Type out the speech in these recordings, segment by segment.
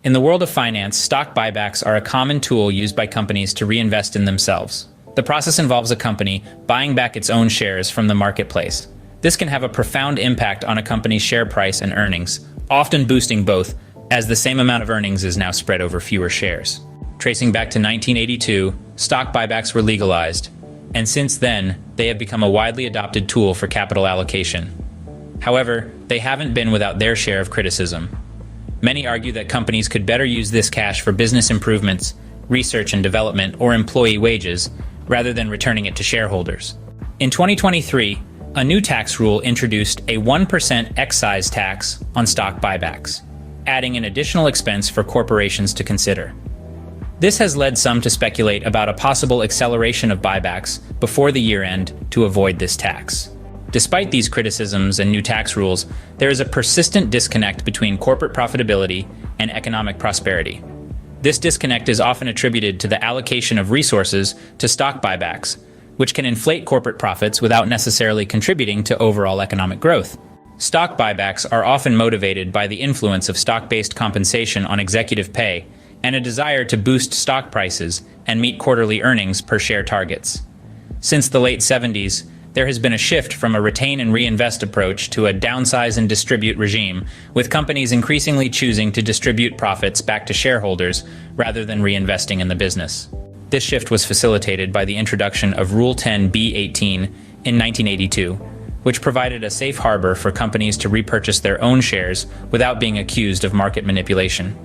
In the world of finance, stock buybacks are a common tool used by companies to reinvest in themselves. The process involves a company buying back its own shares from the marketplace. This can have a profound impact on a company's share price and earnings, often boosting both, as the same amount of earnings is now spread over fewer shares. Tracing back to 1982, stock buybacks were legalized, and since then, they have become a widely adopted tool for capital allocation. However, they haven't been without their share of criticism. Many argue that companies could better use this cash for business improvements, research and development, or employee wages, rather than returning it to shareholders. In 2023, a new tax rule introduced a 1% excise tax on stock buybacks, adding an additional expense for corporations to consider. This has led some to speculate about a possible acceleration of buybacks before the year end to avoid this tax. Despite these criticisms and new tax rules, there is a persistent disconnect between corporate profitability and economic prosperity. This disconnect is often attributed to the allocation of resources to stock buybacks, which can inflate corporate profits without necessarily contributing to overall economic growth. Stock buybacks are often motivated by the influence of stock-based compensation on executive pay and a desire to boost stock prices and meet quarterly earnings per share targets. Since the late 70s, there has been a shift from a retain and reinvest approach to a downsize and distribute regime, with companies increasingly choosing to distribute profits back to shareholders rather than reinvesting in the business. This shift was facilitated by the introduction of Rule 10b-18 in 1982, which provided a safe harbor for companies to repurchase their own shares without being accused of market manipulation.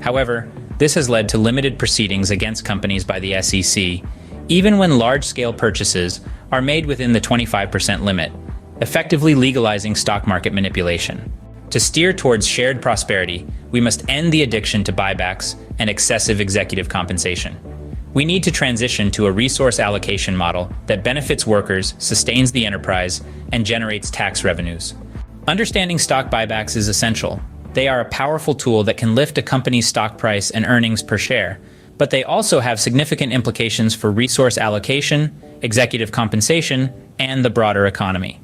However, this has led to limited proceedings against companies by the SEC, even when large-scale purchases are made within the 25% limit, effectively legalizing stock market manipulation. To steer towards shared prosperity, we must end the addiction to buybacks and excessive executive compensation. We need to transition to a resource allocation model that benefits workers, sustains the enterprise, and generates tax revenues. Understanding stock buybacks is essential. They are a powerful tool that can lift a company's stock price and earnings per share, but they also have significant implications for resource allocation, executive compensation, and the broader economy.